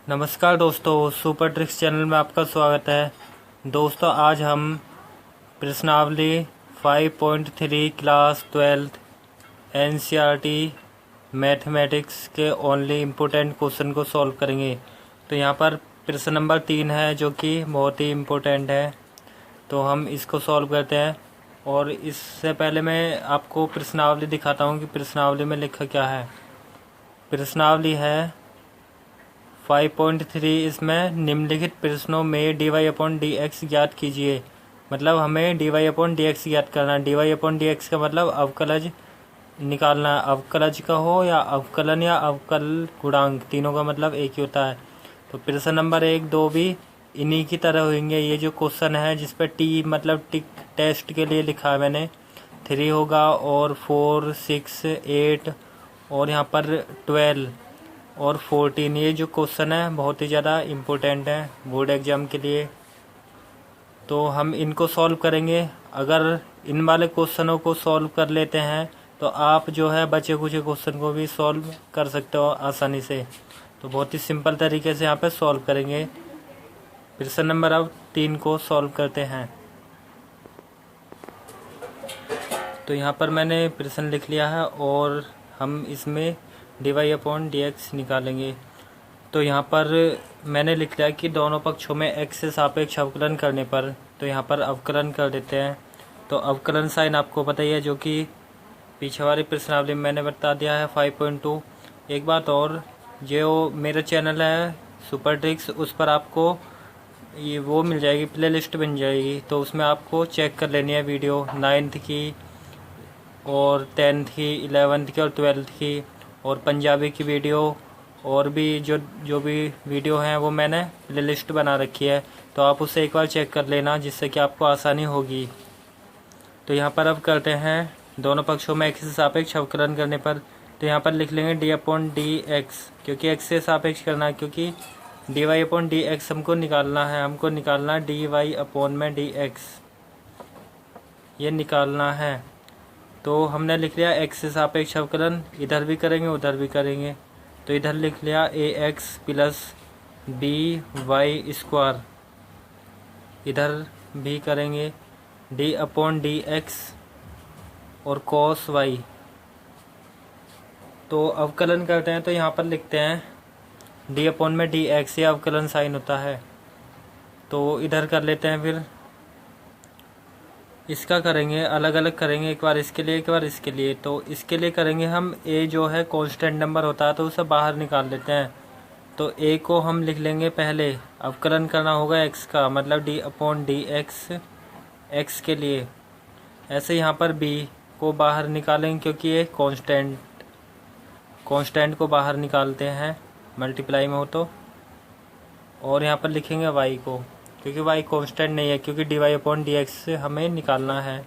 नमस्कार दोस्तों, super tricks channel में आपका स्वागत है। दोस्तों, आज हम प्रश्नावली 5.3 क्लास 12 एनसीईआरटी मैथमेटिक्स के ओनली इम्पोर्टेंट क्वेश्चन को सॉल्व करेंगे। तो यहाँ पर प्रश्न नंबर 3 है जो कि बहुत ही इम्पोर्टेंट है, तो हम इसको सॉल्व करते हैं। और इससे पहले मैं आपको प्रश्नावली दिखाता हूँ कि प्रश्नावली में लिखा क्या है। प्रश्नावली है 5.3, इसमें निम्नलिखित प्रश्नों में dy/dx ज्ञात कीजिए। मतलब हमें dy/dx ज्ञात करना है। dy/dx का मतलब अवकलज निकालना है। अवकलज का हो या अवकलन या अवकल गुणांक, तीनों का मतलब एक ही होता है। तो प्रश्न नंबर 1, 2 भी इन्हीं की तरह होंगे। ये जो क्वेश्चन है जिसपे टी मतलब टिक टेस्ट के लिए लिखा है मैंने, 3 होगा और 4, 6, 8 और यहाँ पर 12 और 14। ये जो क्वेश्चन है बहुत ही ज़्यादा इम्पोर्टेंट है बोर्ड एग्जाम के लिए, तो हम इनको सॉल्व करेंगे। अगर इन वाले क्वेश्चनों को सॉल्व कर लेते हैं तो आप जो है बचे कुछ क्वेश्चन को भी सॉल्व कर सकते हो आसानी से। तो बहुत ही सिंपल तरीके से यहाँ पे सॉल्व करेंगे। प्रश्न नंबर अब 3 को सॉल्व करते हैं। तो यहाँ पर मैंने प्रश्न लिख लिया है और हम इसमें dy/dx निकालेंगे। तो यहाँ पर मैंने लिख लिया कि दोनों पक्षों में x से सापेक्ष अवकलन करने पर, तो यहाँ पर अवकलन कर देते हैं। तो अवकलन साइन आपको पता ही है, जो कि पीछे वाली प्रश्नावली में मैंने बता दिया है 5.2। एक बात और, जो मेरा चैनल है सुपर ट्रिक्स, उस पर आपको ये वो मिल जाएगी, प्ले लिस्ट बन जाएगी। तो उसमें आपको चेक कर लेनी है वीडियो 9th की और 10th की, 11th की और 12th की, और पंजाबी की वीडियो, और भी जो भी वीडियो हैं वो मैंने प्ले लिस्ट बना रखी है। तो आप उसे एक बार चेक कर लेना, जिससे कि आपको आसानी होगी। तो यहाँ पर अब करते हैं दोनों पक्षों में x से सापेक्ष अवकलन करने पर। तो यहाँ पर लिख लेंगे dy/dx, क्योंकि x से सापेक्ष करना है, क्योंकि dy/dx हमको निकालना है। हमको निकालना है dy/dx, ये निकालना है। तो हमने लिख लिया x से सापेक्ष अवकलन, इधर भी करेंगे उधर भी करेंगे। तो इधर लिख लिया ax प्लस by², इधर भी करेंगे d/dx और cos y। तो अवकलन करते हैं, तो यहाँ पर लिखते हैं d/dx, ये अवकलन साइन होता है। तो इधर कर लेते हैं, फिर इसका करेंगे अलग अलग करेंगे, एक बार इसके लिए एक बार इसके लिए। तो इसके लिए करेंगे हम a जो है कांस्टेंट नंबर होता है, तो उसे बाहर निकाल लेते हैं। तो a को हम लिख लेंगे, पहले अवकलन करना होगा x का, मतलब d/dx x के लिए। ऐसे यहाँ पर b को बाहर निकालेंगे, क्योंकि ये कांस्टेंट को बाहर निकालते हैं मल्टीप्लाई में हो तो। और यहाँ पर लिखेंगे y को, क्योंकि y कांस्टेंट नहीं है, क्योंकि dy/dx से हमें निकालना है।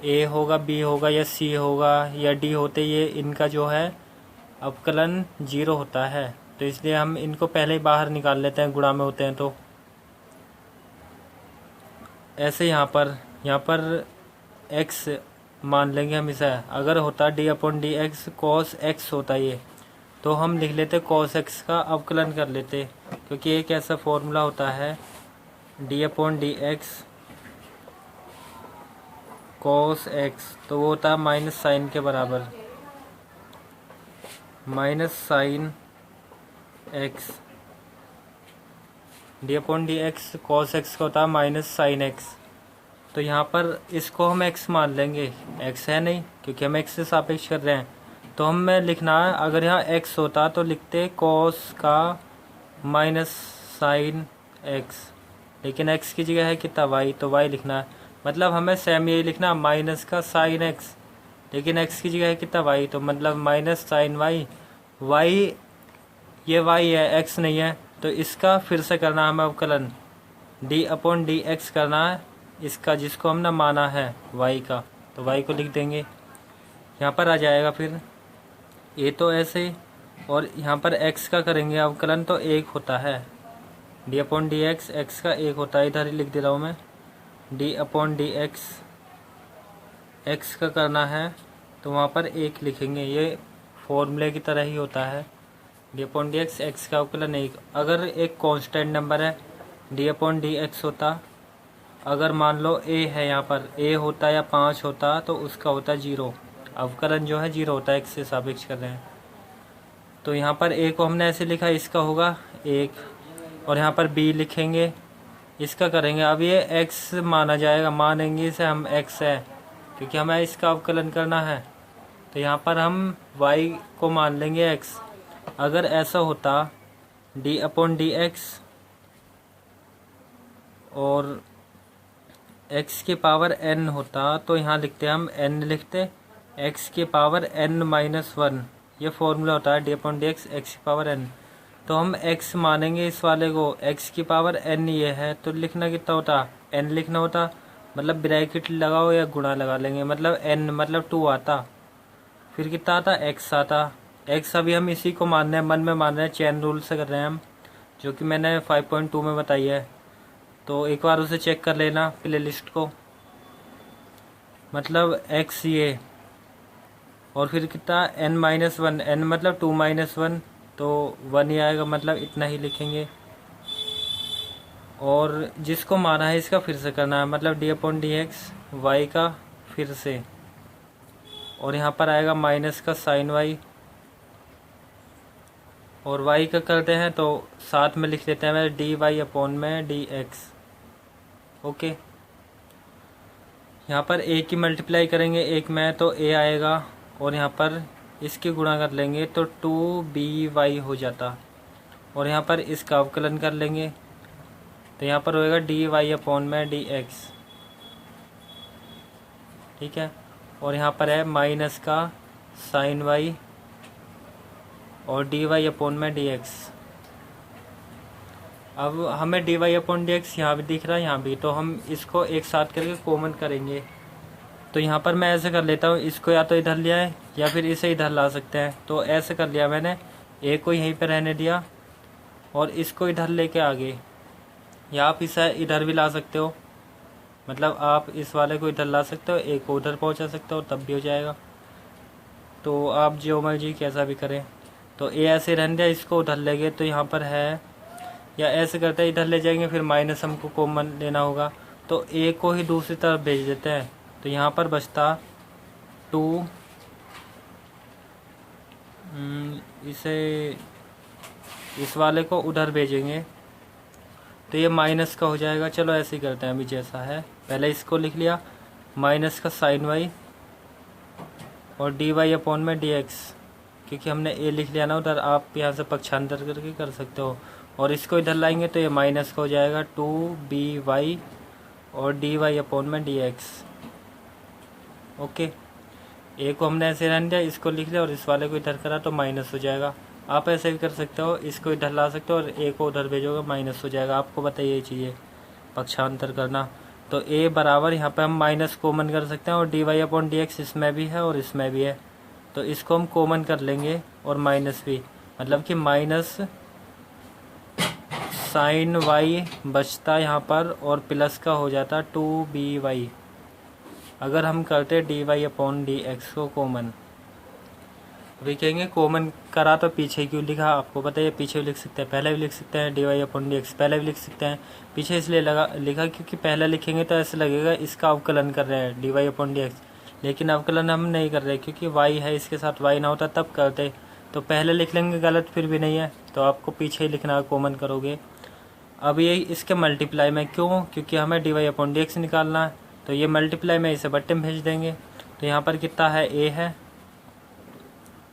a होगा, b होगा या c होगा या d होते, ये इनका जो है अवकलन 0 होता है। तो इसलिए हम इनको पहले ही बाहर निकाल लेते हैं, गुणा में होते हैं तो। ऐसे यहाँ पर x मान लेंगे हम इसे। अगर होता dy/dx cos x होता ये, तो हम लिख लेते cos x का अवकलन कर लेते, क्योंकि एक ऐसा फॉर्मूला होता है d/dx cos x, तो वो होता है माइनस साइन के बराबर, minus sine x। d/dx cos x का होता है माइनस साइन x। तो यहाँ पर इसको हम x मान लेंगे, x है नहीं, क्योंकि हम x से सापेक्ष कर रहे हैं। तो हमें लिखना है, अगर यहाँ x होता तो लिखते cos का माइनस साइन x, लेकिन x की जगह है कितना y, तो y लिखना है। मतलब हमें सेम यही लिखना है, माइनस का साइन x, लेकिन x की जगह है कितना y, तो मतलब माइनस साइन y। ये y है, x नहीं है, तो इसका फिर से करना है हमें अवकलन, d/dx करना है इसका, जिसको हमने माना है y का। तो y को लिख देंगे, यहाँ पर आ जाएगा फिर ये तो ऐसे। और यहाँ पर x का करेंगे अवकलन, तो 1 होता है, d/dx x का 1 होता है। इधर ही लिख दे रहा हूँ मैं, d/dx x का करना है, तो वहाँ पर 1 लिखेंगे। ये फॉर्मूले की तरह ही होता है, d upon d x, x का अवकलन 1। अगर एक कांस्टेंट नंबर है डी अपॉन डी एक्स होता, अगर मान लो ए है, यहाँ पर ए होता या 5 होता तो उसका होता 0, अवकलन जो है 0 होता है, एक्स से सापेक्ष कर रहे हैं। तो यहाँ पर ए को हमने ऐसे लिखा, इसका होगा 1, और यहाँ पर बी लिखेंगे, इसका करेंगे। अब ये एक्स माना जाएगा, मानेंगे इसे हम एक्स है क्योंकि हमें इसका अवकलन करना है। तो यहाँ पर हम y को मान लेंगे x। अगर ऐसा होता d अपॉन डी एक्स और x की पावर n होता, तो यहाँ लिखते हम n लिखते, x की पावर n-1, ये फॉर्मूला होता है d upon d x, x की पावर n। तो हम x मानेंगे इस वाले को, x की पावर n ये है, तो लिखना कितना होता, n लिखना होता, मतलब ब्रैकेट लगाओ या गुणा लगा लेंगे, मतलब n मतलब 2 आता, फिर कितना आता, x आता। x अभी हम इसी को मान रहे हैं, मन में मान रहे हैं, चेन रूल से कर रहे हैं हम, जो कि मैंने 5.2 में बताई है। तो एक बार उसे चेक कर लेना प्ले लिस्ट को, मतलब x ये, और फिर कितना n-1, n मतलब 2-1, तो 1 ही आएगा, मतलब इतना ही लिखेंगे। और जिसको माना है इसका फिर से करना है, मतलब d upon d x y का फिर से, और यहाँ पर आएगा माइनस का साइन वाई, और वाई का करते हैं तो साथ में लिख लेते हैं डी वाई अपॉन में डी एक्स। ओके, यहाँ पर ए की मल्टीप्लाई करेंगे एक में तो ए आएगा, और यहाँ पर इसकी गुणा कर लेंगे तो 2by हो जाता, और यहाँ पर इसका अवकलन कर लेंगे तो यहाँ पर होएगा डी वाई अपॉन में डी एक्स। ठीक है, और यहाँ पर है माइनस का साइन वाई और डी वाई अपॉन में डी एक्स। अब हमें d y upon d x यहाँ भी दिख रहा है, यहाँ भी, तो हम इसको एक साथ करके कॉमन करेंगे। तो यहाँ पर मैं ऐसे कर लेता हूँ, इसको या तो इधर लिया है या फिर इसे इधर ला सकते हैं। तो ऐसे कर लिया मैंने, ए को यहीं पर रहने दिया और इसको इधर लेके आगे, या आप इसे इधर भी ला सकते हो, मतलब आप इस वाले को इधर ला सकते हो, ए को उधर पहुँचा सकते हो, तब भी हो जाएगा। तो आप जो मर्जी कैसा भी करें। तो ए ऐसे रहने दिया, इसको उधर ले गए, तो यहाँ पर है, या ऐसे करते हैं इधर ले जाएंगे, फिर माइनस हमको कॉमन लेना होगा, तो ए को ही दूसरी तरफ भेज देते हैं। तो यहाँ पर बचता 2, इसे इस वाले को उधर भेजेंगे तो ये माइनस का हो जाएगा। चलो ऐसे ही करते हैं अभी जैसा है, पहले इसको लिख लिया, माइनस का साइन वाई और डी वाई अपॉन में डी एक्स, क्योंकि हमने ए लिख लिया ना उधर, आप यहाँ से पक्षांतर करके कर सकते हो। और इसको इधर लाएंगे तो ये माइनस का हो जाएगा 2by और डी वाई अपॉन में डी एक्स। ओके, ए को हमने ऐसे रहने दिया, इसको लिख लिया और इस वाले को इधर करा तो माइनस हो जाएगा। आप ऐसे भी कर सकते हो, इसको इधर ला सकते हो और ए को उधर भेजोगे माइनस हो जाएगा। आपको बताइए चाहिए पक्षांतर करना। तो ए बराबर यहाँ पे हम माइनस कॉमन कर सकते हैं, और d y upon d x इसमें भी है और इसमें भी है, तो इसको हम कॉमन कर लेंगे, और माइनस भी, मतलब कि माइनस साइन वाई बचता यहाँ पर, और प्लस का हो जाता 2by। अगर हम करते d y upon d x को कॉमन, अभी कहेंगे कॉमन करा तो पीछे क्यों लिखा, आपको पता है पीछे भी लिख सकते हैं, पहले भी लिख सकते हैं, d y upon d x पहले भी लिख सकते हैं। पीछे इसलिए लिखा क्योंकि पहले लिखेंगे तो ऐसे लगेगा इसका अवकलन कर रहे हैं d y upon d x, लेकिन अवकलन हम नहीं कर रहे क्योंकि वाई है, इसके साथ वाई ना होता तब करते। तो पहले लिख लेंगे, गलत फिर भी नहीं है, तो आपको पीछे ही लिखना, कॉमन करोगे। अब ये इसके मल्टीप्लाई में क्यों, क्योंकि हमें d y upon d x निकालना है, तो ये मल्टीप्लाई में इसे बट्टे में भेज देंगे। तो यहाँ पर कितना है, ए है,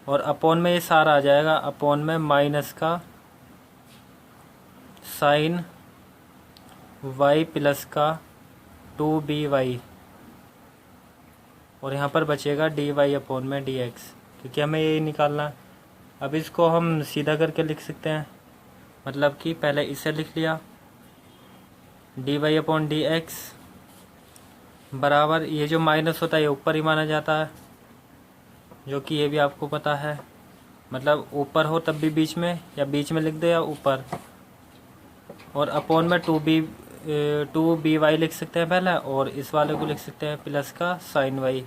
और अपॉन में ये सारा आ जाएगा, अपॉन में माइनस का साइन वाई प्लस का 2by, और यहाँ पर बचेगा डी वाई अपॉन में डी एक्स, क्योंकि हमें यही निकालना है। अब इसको हम सीधा करके लिख सकते हैं, मतलब कि पहले इसे लिख लिया, d y upon d x बराबर, ये जो माइनस होता है ये ऊपर ही माना जाता है, जो कि ये भी आपको पता है, मतलब ऊपर हो तब भी बीच में, या बीच में लिख दो या ऊपर, और अपॉन में 2by लिख सकते हैं पहले, और इस वाले को लिख सकते हैं प्लस का साइन वाई।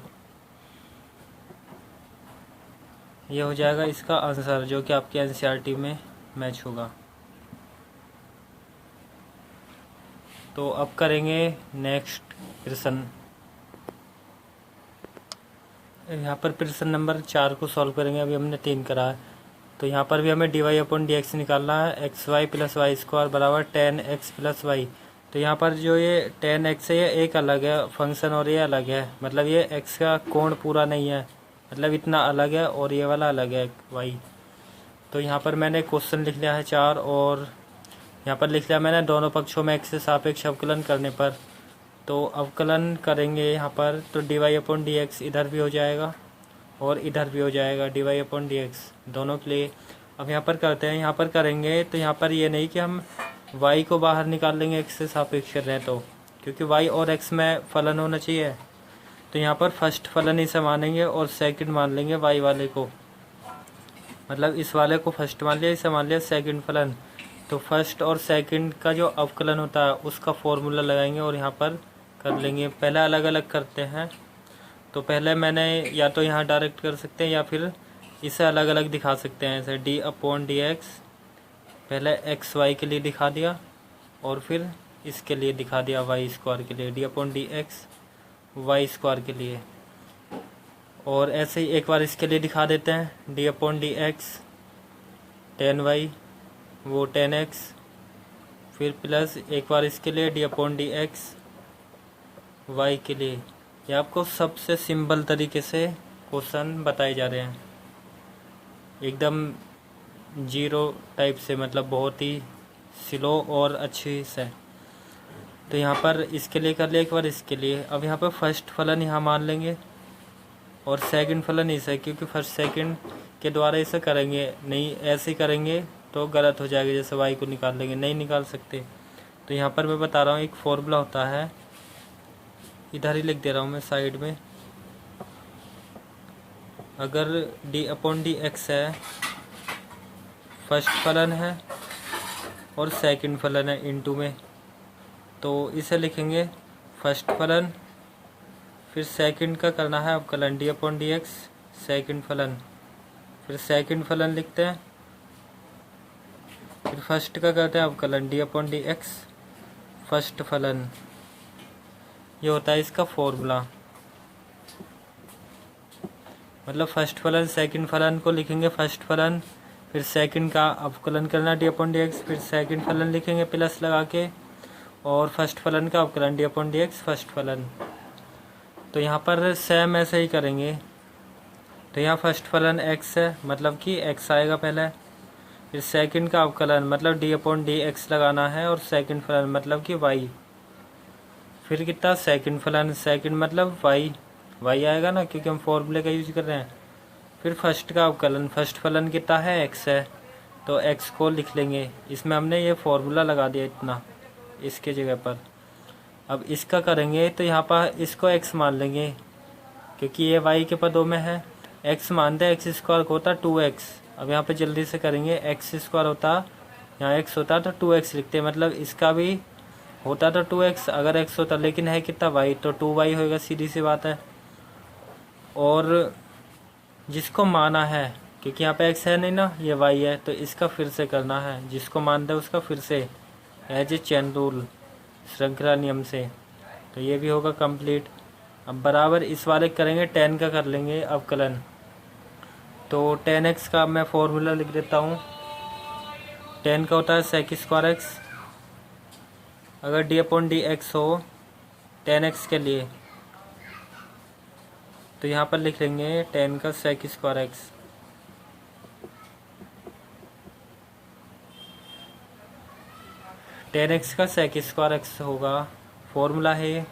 ये हो जाएगा इसका आंसर जो कि आपके एनसीईआरटी में मैच होगा। तो अब करेंगे नेक्स्ट प्रश्न। यहाँ पर प्रश्न नंबर 4 को सॉल्व करेंगे। अभी हमने 3 करा है। तो यहाँ पर भी हमें dy/dx निकालना है। X y plus y square बराबर 10x प्लस वाई। तो यहाँ पर जो ये 10x है ये एक अलग है फंक्शन और ये अलग है, मतलब ये x का कोण पूरा नहीं है, मतलब इतना अलग है, और ये वाला अलग है y। तो यहाँ पर मैंने क्वेश्चन लिख लिया है 4, और यहाँ पर लिख लिया मैंने दोनों पक्षों में x से सापेक्ष अवकलन करने पर। तो अवकलन करेंगे यहाँ पर तो dy/dx इधर भी हो जाएगा और इधर भी हो जाएगा dy/dx दोनों के लिए। अब यहाँ पर करते हैं, यहाँ पर करेंगे तो यहाँ पर ये नहीं कि हम y को बाहर निकाल लेंगे x से सापेक्ष कर रहे हैं, तो क्योंकि y और x में फलन होना चाहिए। तो यहाँ पर फर्स्ट फलन इसे मानेंगे और सेकंड मान लेंगे y वाले को, मतलब इस वाले को फर्स्ट मान लिया, इसे मान लिया सेकंड फलन। तो फर्स्ट और सेकंड का जो अवकलन होता है उसका फॉर्मूला लगाएंगे और यहाँ पर कर लेंगे। पहले अलग अलग करते हैं। तो पहले मैंने या तो यहाँ डायरेक्ट कर सकते हैं या फिर इसे अलग अलग दिखा सकते हैं, ऐसे d/dx पहले एक्स वाई के लिए दिखा दिया और फिर इसके लिए दिखा दिया वाई स्क्वायर के लिए, d/dx वाई स्क्वायर के लिए। और ऐसे ही एक बार इसके लिए दिखा देते हैं d/dx 10y वो 10x, फिर प्लस एक बार इसके लिए d/dx y के लिए। ये आपको सबसे सिंपल तरीके से क्वेश्चन बताए जा रहे हैं, एकदम जीरो टाइप से, मतलब बहुत ही स्लो और अच्छी से। तो यहाँ पर इसके लिए कर लिया एक बार इसके लिए। अब यहाँ पर फर्स्ट फलन यहाँ मान लेंगे और सेकंड फलन इसे, क्योंकि फर्स्ट सेकंड के द्वारा इसे करेंगे, नहीं ऐसे करेंगे तो गलत हो जाएगा, जैसे y को निकाल लेंगे, नहीं निकाल सकते। तो यहाँ पर मैं बता रहा हूँ एक फॉर्मूला होता है, इधर ही लिख दे रहा हूँ मैं साइड में। अगर d/dx है, फर्स्ट फलन है और सेकंड फलन है इनटू में, तो इसे लिखेंगे फर्स्ट फलन, फिर सेकंड का करना है अवकलन d/dx सेकंड फलन, फिर सेकंड फलन लिखते हैं, फिर फर्स्ट का करते हैं अवकलन d/dx फर्स्ट फलन। ये होता है इसका फॉर्मूला, मतलब फर्स्ट फलन सेकंड फलन को लिखेंगे फर्स्ट फलन, फिर सेकंड का अवकलन करना d/dx, फिर सेकंड फलन लिखेंगे प्लस लगा के, और फर्स्ट फलन का अवकलन d/dx फर्स्ट फलन। तो यहाँ पर सेम ऐसे ही करेंगे। तो यहाँ फर्स्ट फलन x है, मतलब कि x आएगा पहले, फिर सेकंड का अवकलन मतलब d/dx लगाना है, और सेकंड फलन मतलब कि y, फिर कितना सेकंड फलन, सेकंड मतलब y आएगा ना, क्योंकि हम फॉर्मूले का यूज कर रहे हैं। फिर फर्स्ट का अवकलन, फर्स्ट फलन कितना है x है, तो x को लिख लेंगे, इसमें हमने ये फॉर्मूला लगा दिया इतना इसके जगह पर। अब इसका करेंगे तो यहाँ पर इसको x मान लेंगे, क्योंकि ये y के पदों में है, x मानते हैं, x स्क्वायर होता 2x। अब यहाँ पे जल्दी से करेंगे, x स्क्वायर होता, यहाँ x होता तो 2x लिखते हैं, मतलब इसका भी होता तो 2x अगर x होता, लेकिन है कितना y, तो 2y होगा, सीधी सी बात है। और जिसको माना है, क्योंकि यहाँ पे x है नहीं ना, ये y है, तो इसका फिर से करना है, जिसको मानता है उसका फिर से एज ए चेन रूल, श्रृंखला नियम से। तो ये भी होगा कंप्लीट। अब बराबर इस वाले करेंगे 10 का कर लेंगे अवकलन। तो 10x का मैं फॉर्मूला लिख देता हूँ, 10 का होता है sec स्क्वायर x, अगर d/dx हो 10x के लिए तो यहाँ पर लिख लेंगे 10 का sec square x। Ten x का sec स्क्वायर x होगा, फॉर्मूला है।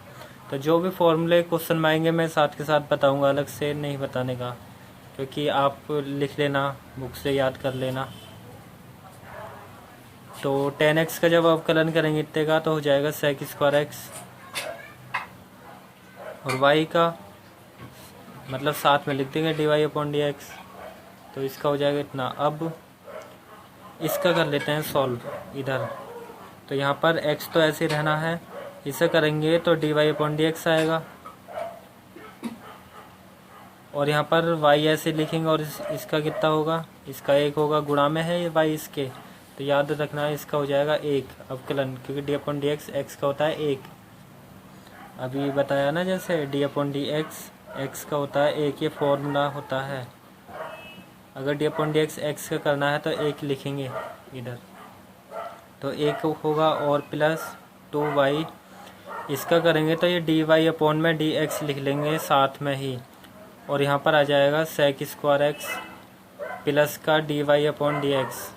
तो जो भी फॉर्मूले क्वेश्चन में आएंगे मैं साथ के साथ बताऊंगा, अलग से नहीं बताने का, क्योंकि आप लिख लेना, बुक से याद कर लेना। तो 10x का जब अवकलन करेंगे इतने का तो हो जाएगा sec स्क्वायर x, और y का मतलब साथ में लिख देंगे dy/dx, तो इसका हो जाएगा इतना। अब इसका कर लेते हैं सॉल्व इधर। तो यहाँ पर x तो ऐसे रहना है, इसे करेंगे तो dy/dx आएगा, और यहाँ पर y ऐसे लिखेंगे और इसका कितना होगा, इसका 1 होगा, गुणा में है ये y इसके, तो याद रखना है इसका हो जाएगा 1 अवकलन, क्योंकि D upon d x x का होता है 1। अभी बताया ना जैसे D upon d x x का होता है 1, ये फॉर्मूला होता है। अगर D upon d x x का करना है तो 1 लिखेंगे इधर, तो 1 होगा और प्लस 2y, इसका करेंगे तो ये डी वाई अपॉन में डी एक्स लिख लेंगे साथ में ही, और यहाँ पर आ जाएगा सेक स्क्वायर एक्स प्लस का d y upon d x.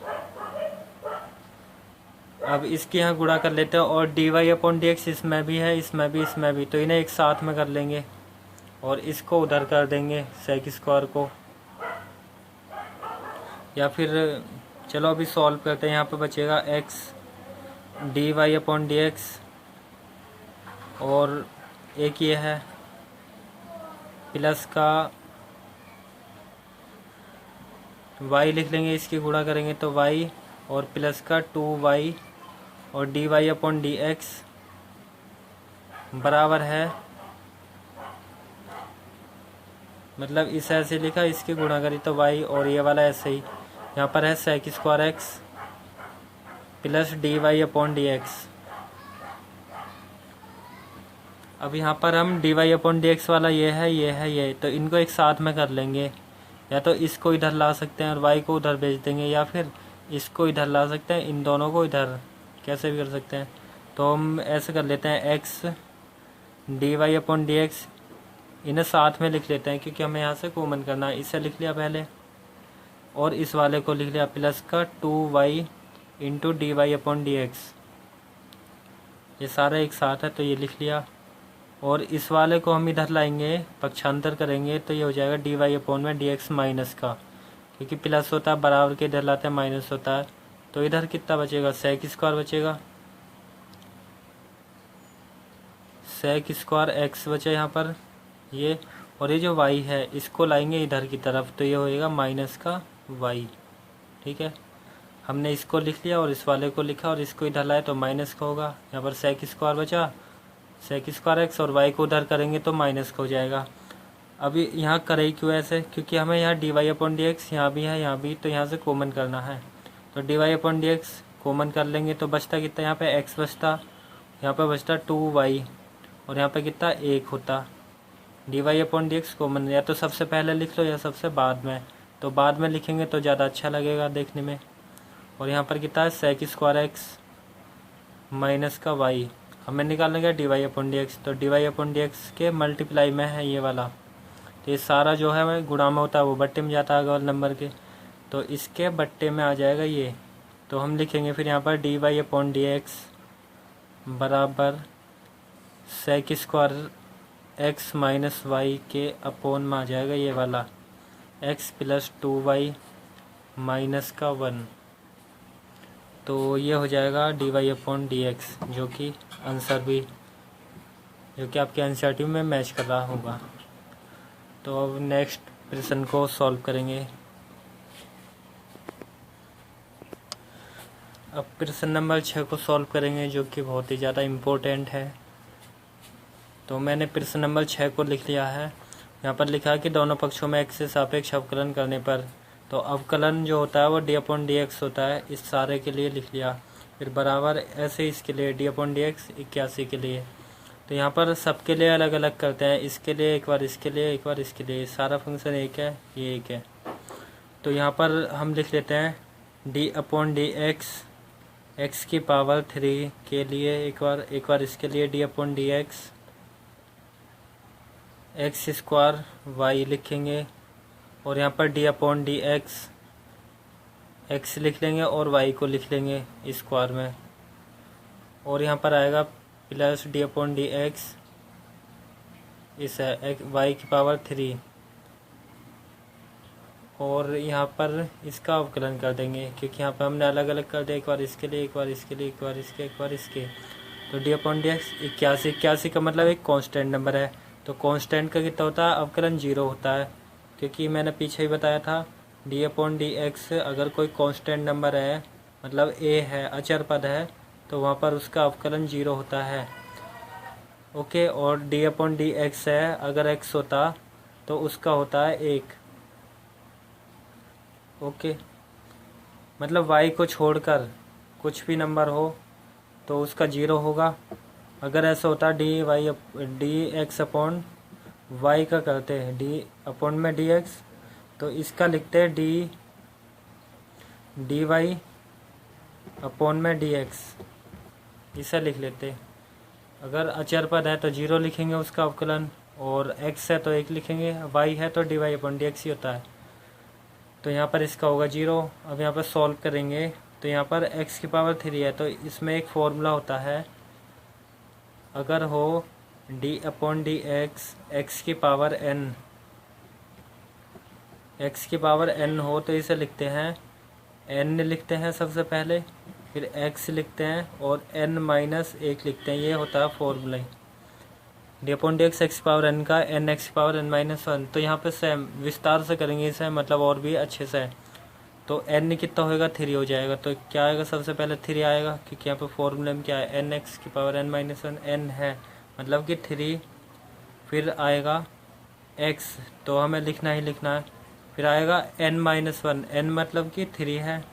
अब इसके यहाँ गुणा कर लेते हैं, और d y upon d x इसमें भी है, इसमें भी, इसमें भी, तो इन्हें एक साथ में कर लेंगे और इसको उधर कर देंगे सेक स्क्वायर को। या फिर चलो अभी सॉल्व करते हैं। यहाँ पे बचेगा x d y upon d x, और एक ये है प्लस का y लिख लेंगे, इसकी गुणा करेंगे तो y, और प्लस का 2y, और d y upon d x बराबर है, मतलब इस ऐसे लिखा, इसकी गुणा करी तो y, और ये वाला ऐसे ही यहाँ पर है sec square x plus d y upon d x. अब यहाँ पर हम d y upon d x वाला ये है, ये है, ये, तो इनको एक साथ में कर लेंगे, या तो इसको इधर ला सकते हैं और y को उधर भेज देंगे, या फिर इसको इधर ला सकते हैं, इन दोनों को इधर, कैसे भी कर सकते हैं। तो हम ऐसे कर लेते हैं x d y upon d x, इन्हें साथ में लिख लेते हैं क्योंकि हमें यहाँ से कॉमन करना है। इसे लिख लिया पहले, और इस वाले को लिख लिया प्लस का 2y into d y upon d x, ये सारा एक साथ है तो ये लिख लिया। और इस वाले को हम इधर लाएंगे, पक्षांतर करेंगे तो ये हो जाएगा डी वाई अपॉन में डी एक्स माइनस का, क्योंकि प्लस होता है बराबर के, इधर लाते हैं माइनस होता है, तो इधर कितना बचेगा, सेक स्क्वायर बचेगा, सेक स्क्वायर एक्स बचे यहाँ पर ये, और ये जो y है इसको लाएंगे इधर की तरफ, तो ये होएगा माइनस का y। ठीक है, हमने इसको लिख लिया और इस वाले को लिखा और इसको इधर लाए तो माइनस का होगा। यहाँ पर सेक स्क्वायर बचा, सेक स्क्वायर एक्स, और y को उधर करेंगे तो माइनस का हो जाएगा। अभी यहाँ करे क्यों ऐसे, क्योंकि हमें यहाँ d y upon d x यहाँ भी है, यहाँ भी, तो यहाँ से कॉमन करना है, तो d y upon d x common कर लेंगे तो बचता कितना, यहाँ पे x बचता, यहाँ पे बचता 2y, और यहाँ पे कितना 1 होता। D y upon d x common, या तो सबसे पहले लिख लो या सबसे बाद में, तो बाद में लिखेंगे तो ज़्यादा अच्छा लगेगा देखने में। और यहाँ पर कितना है सेक स्क्वायर एक्स माइनस का y, हमें निकालने का d y upon d x, तो d y upon d x के मल्टीप्लाई में है ये वाला, तो ये सारा जो है गुणा में होता है, वो बट्टे में जाता है अगले नंबर के, तो इसके बट्टे में आ जाएगा ये। तो हम लिखेंगे फिर यहाँ पर d y upon d x बराबर sec square x minus y के अपोन में आ जाएगा ये वाला एक्स प्लस 2y माइनस का 1, तो ये हो जाएगा d y upon d x, जो कि आंसर भी, जो कि आपके एनसीईआरटी में मैच कर रहा होगा। तो अब नेक्स्ट प्रश्न को सॉल्व करेंगे। अब प्रश्न नंबर 6 को सॉल्व करेंगे, जो कि बहुत ही ज़्यादा इम्पोर्टेंट है। तो मैंने प्रश्न नंबर 6 को लिख लिया है। यहाँ पर लिखा है कि दोनों पक्षों में x से सापेक्ष अवकलन करने पर, तो अवकलन जो होता है वो डी अपॉन डी एक्स होता है, इस सारे के लिए लिख लिया। फिर बराबर ऐसे इसके लिए डी अपॉन डी एक्स 81 के लिए, तो यहाँ पर सबके लिए अलग अलग करते हैं, इसके लिए एक बार, इसके लिए एक बार, इसके लिए, सारा फंक्शन एक है, ये एक है। तो यहाँ पर हम लिख लेते हैं d upon d x x की पावर 3 के लिए एक बार इसके लिए d upon d x x square y लिखेंगे, और यहाँ पर d upon d x x लिख लेंगे और वाई को लिख लेंगे स्क्वायर में, और यहाँ पर आएगा plus D upon d x इस वाई की पावर 3, और यहाँ पर इसका अवकलन कर देंगे, क्योंकि यहाँ पर हमने अलग अलग कर दिया, एक बार इसके लिए, एक बार इसके लिए, एक बार इसके, एक बार इसके। तो डी अपॉन डी एक्स 81 का मतलब एक कांस्टेंट नंबर है, तो कांस्टेंट का कितना होता है, अवकलन 0 होता है, क्योंकि मैंने पीछे ही बताया था डी अपॉन डी एक्स अगर कोई कांस्टेंट नंबर है, मतलब ए है, अचर पद है, तो वहाँ पर उसका अवकलन 0 होता है। ओके, और डी अपॉन डी एक्स है, अगर एक्स होता तो उसका होता है 1। ओके, मतलब y को छोड़कर कुछ भी नंबर हो तो उसका 0 होगा। अगर ऐसा होता डी एक्स अपॉन वाई का करते हैं, डी अपॉन में डी एक्स, तो इसका लिखते हैं डी वाई अपॉन में डी एक्स, इसे लिख लेते। अगर अचर पद है तो 0 लिखेंगे उसका अवकलन, और x है तो 1 लिखेंगे, y है तो d y upon d x ही होता है। तो यहाँ पर इसका होगा 0। अब यहाँ पर सॉल्व करेंगे तो यहाँ पर x की पावर 3 है, तो इसमें एक फॉर्मूला होता है, अगर हो D upon d x x की पावर n हो तो इसे लिखते हैं n लिखते हैं सबसे पहले, फिर x लिखते हैं और n माइनस 1 लिखते हैं। ये होता है formula D upon d x x power n का n x power n minus 1। तो यहाँ पे सेम विस्तार से करेंगे इसे, मतलब और भी अच्छे से। तो n कितना होएगा, 3 हो जाएगा। तो क्या आएगा, सबसे पहले 3 आएगा, क्योंकि यहाँ पे फॉर्मूले में क्या है, n एक्स की पावर n माइनस 1, n है मतलब कि 3। फिर आएगा x, तो हमें लिखना ही लिखना है। फिर आएगा n माइनस 1, n मतलब कि 3 है,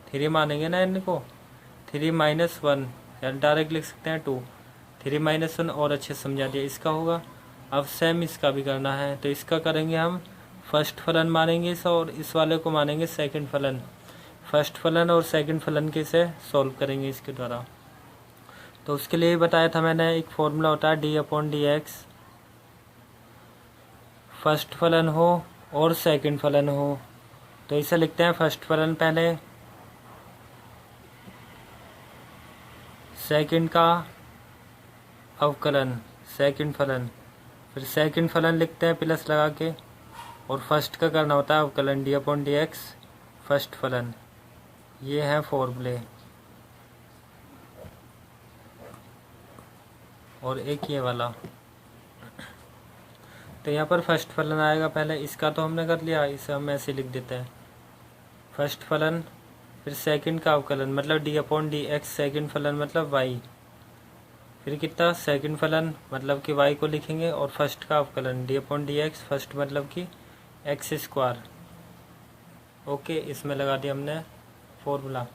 3 मानेंगे ना n को, 3 माइनस 1, या डायरेक्ट लिख सकते हैं 2, 3 माइनस 1 और अच्छे समझा दिया। इसका होगा। अब सेम इसका भी करना है, तो इसका करेंगे हम फर्स्ट फलन मानेंगे इस, और इस वाले को मानेंगे सेकंड फलन। फर्स्ट फलन और सेकंड फलन के से सॉल्व करेंगे इसके द्वारा। तो उसके लिए बताया था मैंने, एक फॉर्मूला होता है d upon d x, first फलन हो और सेकंड फलन हो। तो इसे लिखते हैं फर्स्ट फलन पहले, सेकंड का अवकलन सेकंड फलन, फिर सेकंड फलन लिखते हैं प्लस लगा के, और फर्स्ट का करना होता है अवकलन D upon d x first फलन। ये है फॉर्मूले। और एक ये वाला, तो यहाँ पर फर्स्ट फलन आएगा पहले, इसका तो हमने कर लिया, इसे हम ऐसे लिख देते हैं फर्स्ट फलन, फिर सेकंड का अवकलन मतलब d upon d x second फलन मतलब वाई, फिर कितना सेकंड फलन मतलब कि वाई को लिखेंगे, और फर्स्ट का अवकलन D upon d x first मतलब कि एक्स स्क्वायर। ओके, इसमें लगा दिया हमने फॉर्मूला।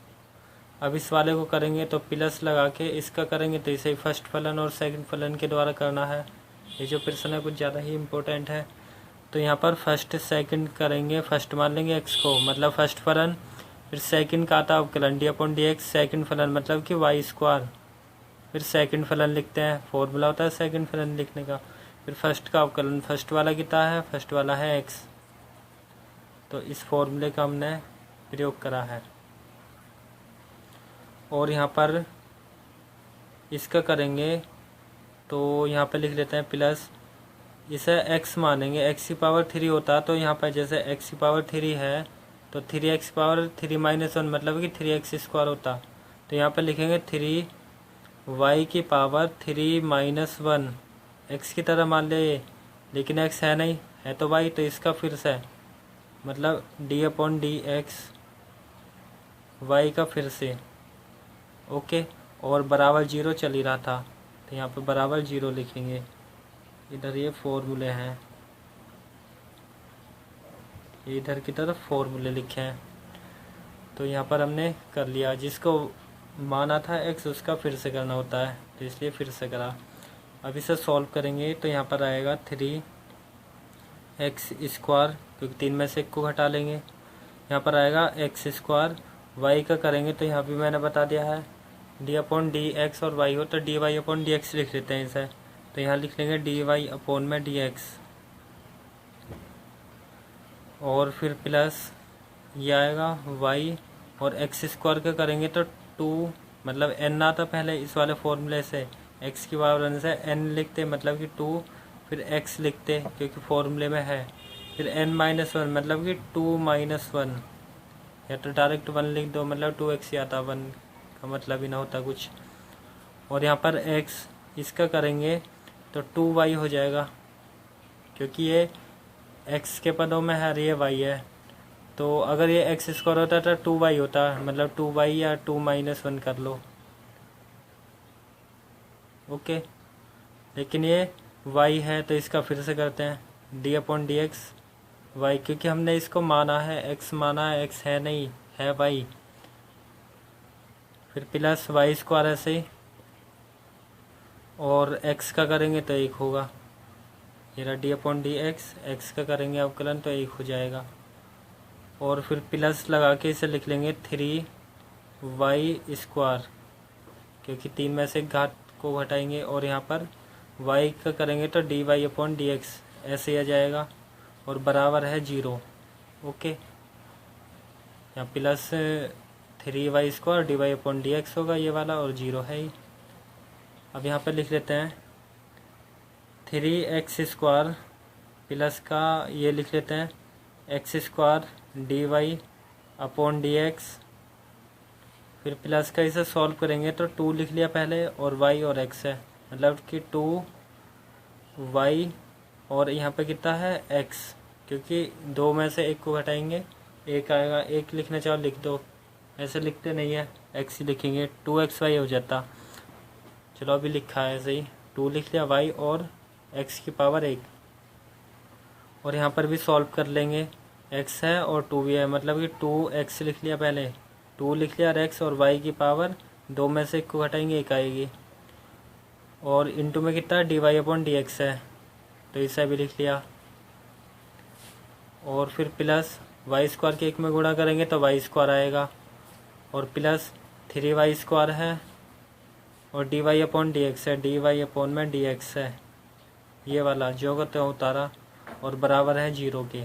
अब इस वाले को करेंगे तो प्लस लगा के इसका करेंगे, तो इसे फर्स्ट फलन और सेकंड फलन के द्वारा करना है। ये जो प्रश्न है कुछ ज़्यादा ही इम्पोर्टेंट है। तो यहाँ पर फर्स्ट सेकंड करेंगे, फर्स्ट मान लेंगे एक्स को मतलब फर्स्ट फलन, फिर सेकंड का आता अवकलन D upon d x second फलन मतलब कि वाई स्क्वायर, फिर सेकंड फलन लिखते हैं, फॉर्मूला होता है सेकंड फलन लिखने का। फिर फर्स्ट का अवकलन, फर्स्ट वाला कितना है, फर्स्ट वाला है एक्स। तो इस फॉर्मूले का हमने प्रयोग करा है। और यहाँ पर इसका करेंगे तो यहाँ पे लिख लेते हैं प्लस, इसे x मानेंगे, x की पावर 3 होता, तो यहाँ पर जैसे x की पावर 3 है तो 3x पावर 3 माइनस 1 मतलब कि 3x स्क्वायर होता। तो यहाँ पर लिखेंगे 3y की पावर 3 माइनस 1, x की तरह मान ले, लेकिन x है नहीं, है तो y, तो इसका फिर से मतलब d upon d x y का फिर से। ओके, और बराबर 0 चल ही रहा था, तो यहाँ पर बराबर 0 लिखेंगे। इधर ये फॉर्मूले हैं, इधर की तरफ फॉर्मूले लिखे हैं। तो यहाँ पर हमने कर लिया, जिसको माना था x उसका फिर से करना होता है, तो इसलिए फिर से करा। अब इसे सॉल्व करेंगे तो यहाँ पर आएगा 3x स्क्वायर, क्योंकि 3 में से 1 को घटा लेंगे। यहाँ पर आएगा x स्क्वायर, y का करेंगे तो यहाँ भी मैंने बता दिया है डी अपॉन डी एक्स, और y हो तो d y upon d x लिख लेते हैं इसे। तो यहाँ लिख लेंगे डी वाई अपॉन में डी एक्स, और फिर प्लस ये आएगा y, और एक्स स्क्वायर का करेंगे तो 2 मतलब n आता पहले इस वाले फॉर्मूले से, x की पावर n से n लिखते मतलब कि 2, फिर x लिखते क्योंकि फॉर्मूले में है, फिर n माइनस 1 मतलब कि 2 माइनस 1, या तो डायरेक्ट 1 लिख दो मतलब 2x ही आता, 1 का मतलब ही ना होता कुछ। और यहाँ पर x इसका करेंगे तो 2y हो जाएगा, क्योंकि ये x के पदों में है, ये y है। तो अगर ये x स्क्वायर होता तो 2y होता, मतलब 2y या 2 माइनस 1 कर लो। ओके, लेकिन ये y है तो इसका फिर से करते हैं, d upon d x y, क्योंकि हमने इसको माना है एक्स, माना है एक्स है नहीं, है वाई। फिर प्लस वाई स्क्वायर ऐसे ही, और एक्स का करेंगे तो 1 होगा। ये रहा D upon d x, x का करेंगे अवकलन तो 1 हो जाएगा। और फिर प्लस लगा के इसे लिख लेंगे 3y स्क्वायर, क्योंकि 3 में से घात को घटाएंगे। और यहाँ पर y का करेंगे तो d y upon d x ऐसे आ जाएगा, और बराबर है 0। ओके, यहाँ plus 3y square d y upon d x होगा ये वाला, और 0 है ही। अब यहाँ पर लिख लेते हैं 3x स्क्वायर प्लस का ये लिख लेते हैं x square d y upon d x, फिर प्लस का इसे सॉल्व करेंगे तो 2 लिख लिया पहले, और y और x है, मतलब कि 2y, और यहाँ पे कितना है x, क्योंकि 2 में से 1 को घटाएंगे 1 आएगा। 1 लिखना चाहो लिख दो, ऐसे लिखते नहीं है, x ही लिखेंगे, 2xy हो जाता। चलो अभी लिखा है ऐसे ही, 2 लिख लिया y और x की पावर 1, और यहाँ पर भी सॉल्व कर लेंगे, x है और 2 भी है, मतलब कि 2x लिख लिया पहले, 2 लिख लिया, और x और y की पावर 2 में से 1 को घटाएंगे 1 आएगी, और इनटू में कितना d y upon d x है, तो इसे भी लिख लिया। और फिर प्लस वाई स्क्वायर के 1 में गुणा करेंगे तो वाई स्क्वायर आएगा, और प्लस 3y स्क्वायर है, और d y upon d x है, डी वाई अपॉन में डी एक्स है, ये वाला जो करते हैं उतारा, और बराबर है 0 के।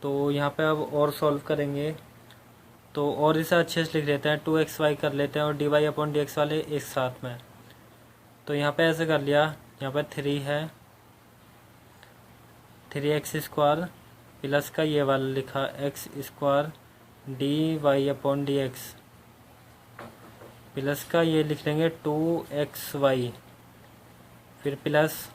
तो यहाँ पे अब और सॉल्व करेंगे, तो और इसे अच्छे से लिख लेते हैं, 2xy कर लेते हैं, और d y upon d x वाले एक साथ में। तो यहाँ पे ऐसे कर लिया, यहाँ पे 3 है, 3x स्क्वायर प्लस का ये वाला लिखा x square d y upon d x, plus का ये लिख लेंगे 2xy, फिर प्लस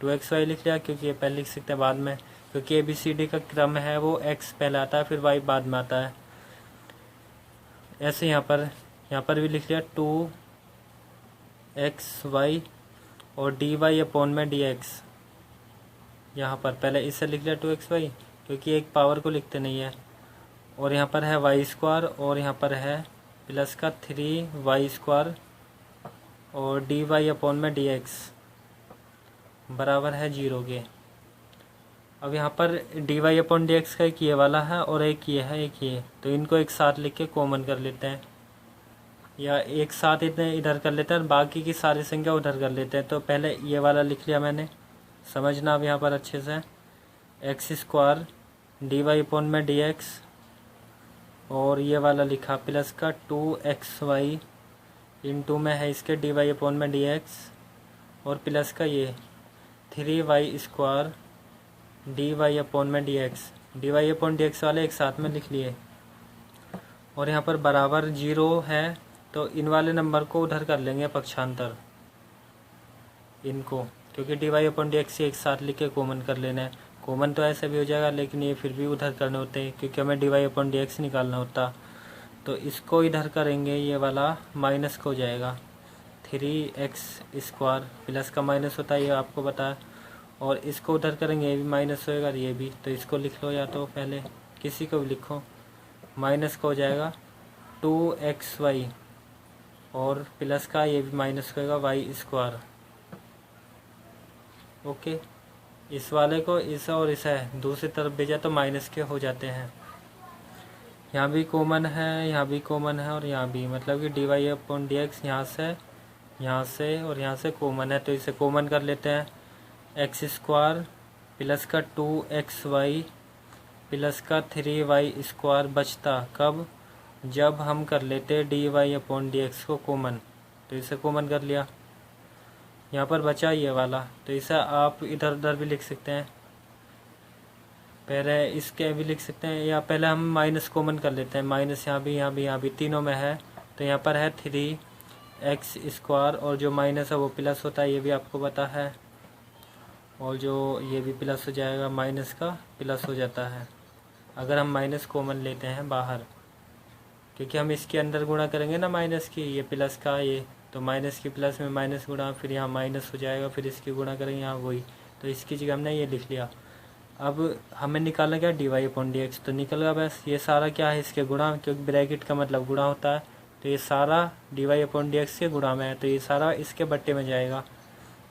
2xy लिख लिया, क्योंकि ये पहले लिख सकते हैं बाद में, क्योंकि ABCD का क्रम है वो x पहले आता है फिर y बाद में आता है। ऐसे यहाँ पर भी लिख लिया 2xy और dy अपॉन में dx, यहाँ पर पहले इससे लिख लिया 2xy, क्योंकि एक पावर को लिखते नहीं है, और यहाँ पर है y स्क्वायर, और यहाँ पर है प्लस का 3y स्क्वायर और dy अपॉन में dx बराबर है 0 के। अब यहाँ पर d y upon d x का एक ये वाला है और एक ये है, एक ये, तो इनको एक साथ लिख के कॉमन कर लेते हैं, या एक साथ इधर कर लेते हैं, बाकी की सारी संख्या उधर कर लेते हैं। तो पहले ये वाला लिख लिया मैंने, समझना अब यहाँ पर अच्छे से, x square d y upon में डी एक्स, और ये वाला लिखा प्लस का 2xy इंटू में है इसके डी वाई अपॉन में डी एक्स, और प्लस का ये 3y square d y upon में d x, d y upon d x वाले एक साथ में लिख लिए, और यहाँ पर बराबर 0 है, तो इन वाले नंबर को उधर कर लेंगे पक्षांतर इनको, क्योंकि d y upon d x एक साथ लिख के कॉमन कर लेना है। कॉमन तो ऐसे भी हो जाएगा, लेकिन ये फिर भी उधर करने होते हैं, क्योंकि हमें d y upon d x निकालना होता। तो इसको इधर करेंगे, ये वाला माइनस को हो जाएगा, 3x स्क्वायर प्लस का माइनस होता है ये आपको पता है, और इसको उधर करेंगे ये भी माइनस होएगा, ये भी, तो इसको लिख लो, या तो पहले किसी को भी लिखो, माइनस का हो जाएगा 2xy, और प्लस का ये भी माइनस होएगा y स्क्वायर। ओके, इस वाले को इस और इस है दूसरी तरफ भेजा तो माइनस के हो जाते हैं। यहाँ भी कॉमन है, यहाँ भी कॉमन है, और यहाँ भी, मतलब कि d y upon d x यहाँ से और यहाँ से कॉमन है, तो इसे कॉमन कर लेते हैं, एक्स स्क्वायर प्लस का 2xy प्लस का 3y स्क्वायर बचता कब, जब हम कर लेते d y upon d x को कॉमन, तो इसे कॉमन कर लिया। यहाँ पर बचा ये वाला, तो इसे आप इधर उधर भी लिख सकते हैं, पहले इसके भी लिख सकते हैं, या पहले हम माइनस कॉमन कर लेते हैं, माइनस यहाँ भी तीनों में है, तो यहाँ पर है 3x स्क्वायर, और जो माइनस है वो प्लस होता है, ये भी आपको पता है, और जो ये भी प्लस हो जाएगा, माइनस का प्लस हो जाता है अगर हम माइनस कॉमन लेते हैं बाहर, क्योंकि हम इसके अंदर गुणा करेंगे ना माइनस की, ये प्लस का ये, तो माइनस की प्लस में माइनस गुणा, फिर यहाँ माइनस हो जाएगा, फिर इसकी गुणा करेंगे यहाँ वही, तो इसकी जगह हमने ये लिख लिया। अब हमें निकालना क्या, dy/dx, तो निकल गया बस। ये सारा क्या है, इसके गुणा, क्योंकि ब्रैकेट का मतलब गुणा होता है, तो ये सारा dy/dx के गुणा में है, तो ये सारा इसके बट्टे में जाएगा,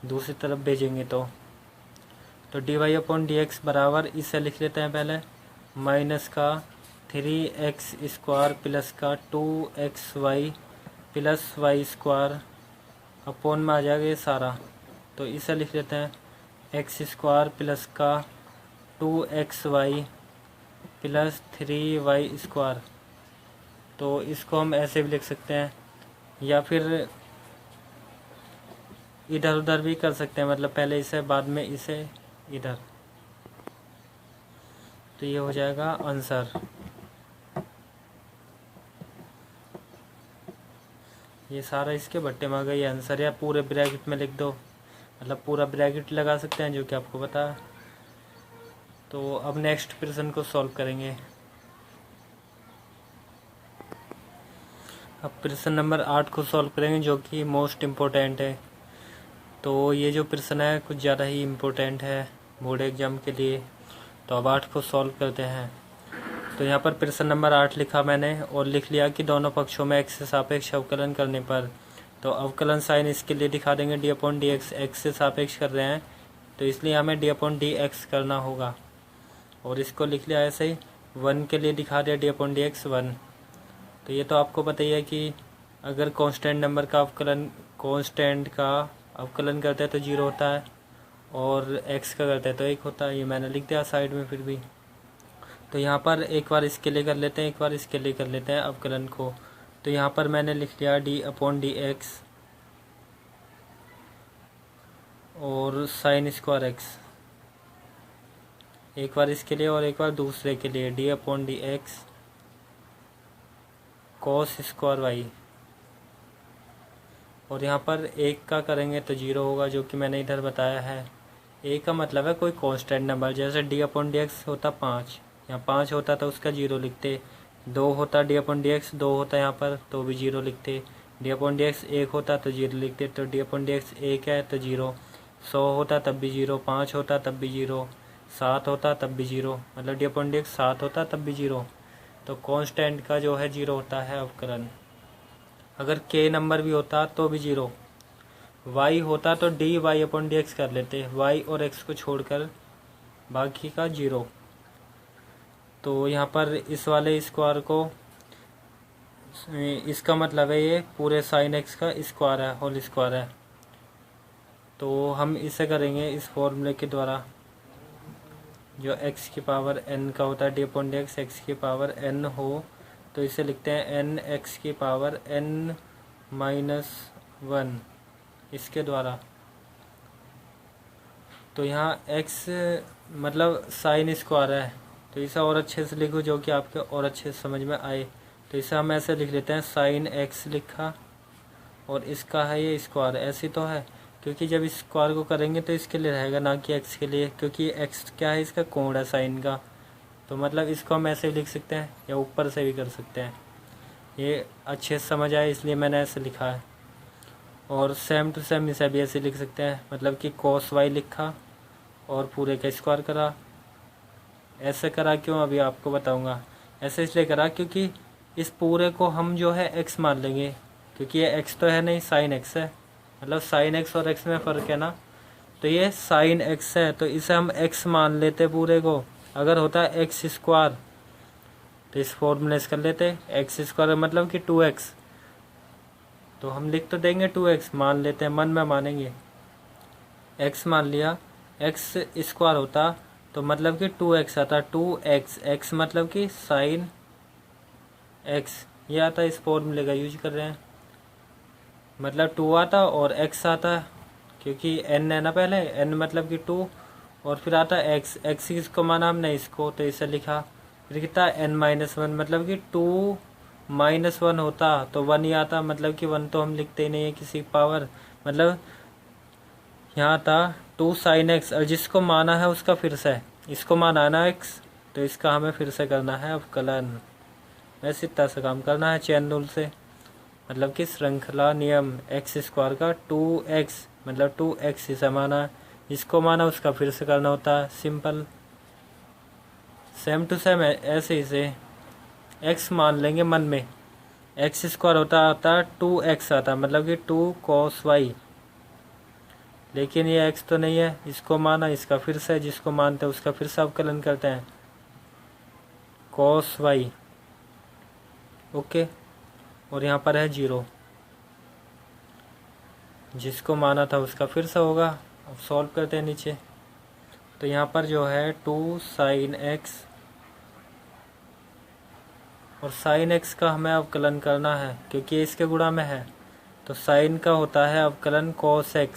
दूसरी तरफ भेजेंगे तो dy/dx बराबर इसे लिख लेते हैं पहले, माइनस का 3x² प्लस का 2xy प्लस y² अपॉन में आ जाएगा ये सारा, तो इसे लिख लेते हैं x² प्लस का 2xy प्लस 3y²। तो इसको हम ऐसे भी लिख सकते हैं, या फिर इधर उधर भी कर सकते हैं, मतलब पहले इसे बाद में इसे इधर, तो ये हो जाएगा आंसर। ये सारा इसके बट्टे में आ गया ये आंसर, या पूरे ब्रैकेट में लिख दो, मतलब पूरा ब्रैकेट लगा सकते हैं, जो कि आपको पता है। तो अब नेक्स्ट प्रश्न को सॉल्व करेंगे। अब प्रश्न नंबर 8 को सॉल्व करेंगे, जो कि मोस्ट इम्पोर्टेंट है। तो ये जो प्रश्न है कुछ ज़्यादा ही इम्पोर्टेंट है बोर्ड एग्जाम के लिए। तो अब 8 को सॉल्व करते हैं। तो यहाँ पर प्रश्न नंबर 8 लिखा मैंने और लिख लिया कि दोनों पक्षों में x से सापेक्ष अवकलन करने पर, तो अवकलन साइन इसके लिए दिखा देंगे d/dx, x से सापेक्ष कर रहे हैं तो इसलिए हमें d/dx करना होगा, और इसको लिख लिया ऐसे ही। 1 के लिए दिखा दिया d/dx 1। तो ये तो आपको पता ही है कि अगर कांस्टेंट नंबर का अवकलन करते हैं तो 0 होता है, और x का करते हैं तो 1 होता है। ये मैंने लिख दिया साइड में फिर भी। तो यहाँ पर एक बार इसके लिए कर लेते हैं, एक बार इसके लिए कर लेते हैं अवकलन को। तो यहाँ पर मैंने लिख लिया d/dx और sin²x, एक बार इसके लिए और एक बार दूसरे के लिए d/dx cos²y, और यहाँ पर 1 का करेंगे तो 0 होगा, जो कि मैंने इधर बताया है। 1 का मतलब है कोई कांस्टेंट नंबर, जैसे d/dx होता 5, यहाँ 5 होता तो उसका 0 लिखते। 2 होता d/dx 2 होता यहाँ पर तो भी 0 लिखते। d/dx 1 होता तो 0 लिखते, तो d/dx 1 है तो 0। 100 होता तब भी 0, 5 होता तब भी 0, 7 होता तब भी 0, मतलब d/dx 7 होता तब भी 0। तो कांस्टेंट का जो है 0 होता है अवकलन। अगर k नंबर भी होता तो भी 0। y होता तो dy/dx कर लेते, y और x को छोड़कर बाकी का 0। तो यहाँ पर इस वाले स्क्वायर को, इसका मतलब है ये पूरे साइन x का स्क्वायर है, होल स्क्वायर है। तो हम इसे करेंगे इस फॉर्मूले के द्वारा, जो x की पावर n का होता है d/dx x की पावर n हो, तो इसे लिखते हैं n x की पावर n-1 इसके द्वारा। तो यहाँ x मतलब साइन स्क्वायर है, तो इसे और अच्छे से लिखो जो कि आपके और अच्छे से समझ में आए। तो इसे हम ऐसे लिख लेते हैं, साइन x लिखा और इसका है ये स्क्वायर, ऐसी तो है, क्योंकि जब इस स्क्वायर को करेंगे तो इसके लिए रहेगा ना कि x के लिए, क्योंकि x क्या है, इसका कोण है साइन का। तो मतलब इसको हम ऐसे भी लिख सकते हैं या ऊपर से भी कर सकते हैं, ये अच्छे से समझ आए इसलिए मैंने ऐसे लिखा है। और सेम टू सेम इसे भी ऐसे लिख सकते हैं, मतलब कि cos y लिखा और पूरे का स्क्वायर करा। ऐसे करा क्यों, अभी आपको बताऊंगा। ऐसे इसलिए करा क्योंकि इस पूरे को हम जो है x मान लेंगे, क्योंकि ये x तो है नहीं, साइन x है, मतलब साइन x और x में फ़र्क है ना। तो ये साइन x है तो इसे हम x मान लेते पूरे को। अगर होता है x² तो इस फॉर्मूले से कर लेते, x² मतलब कि 2x, तो हम लिख तो देंगे 2x, मान लेते हैं, मन में मानेंगे। x मान लिया, x² होता तो मतलब कि 2x आता, 2x, x मतलब कि साइन x, ये आता, इस फॉर्मूले का यूज कर रहे हैं, मतलब 2 आता और x आता, क्योंकि n है ना पहले, n मतलब कि 2 और फिर आता x, x किसको माना हमने, इसको, तो इसे लिखा। फिर कितना n-1 मतलब कि 2-1 होता तो 1 ही आता, मतलब कि 1 तो हम लिखते ही नहीं है किसी पावर, मतलब यहाँ था 2 साइन x, और जिसको माना है उसका फिर से, इसको माना है ना x, तो इसका हमें फिर से करना है अवकलन। वैसे इतना सा काम करना है चेन रूल से, मतलब कि श्रृंखला नियम, x² का 2x मतलब 2x इसे माना है, इसको माना उसका फिर से करना होता है सिंपल। सेम टू सेम ऐसे ही से x मान लेंगे मन में, एक्स स्क्वायर आता 2x आता, मतलब कि 2 cos y। लेकिन ये x तो नहीं है, इसको माना, इसका फिर से, जिसको मानते हैं उसका फिर से अवकलन करते हैं, cos y। ओके, और यहाँ पर है 0, जिसको माना था उसका फिर से होगा। अब सॉल्व करते हैं नीचे। तो यहाँ पर जो है 2 sin x, और sin x का हमें अवकलन करना है क्योंकि ये इसके गुणा में है। तो sin का होता है अवकलन cos x,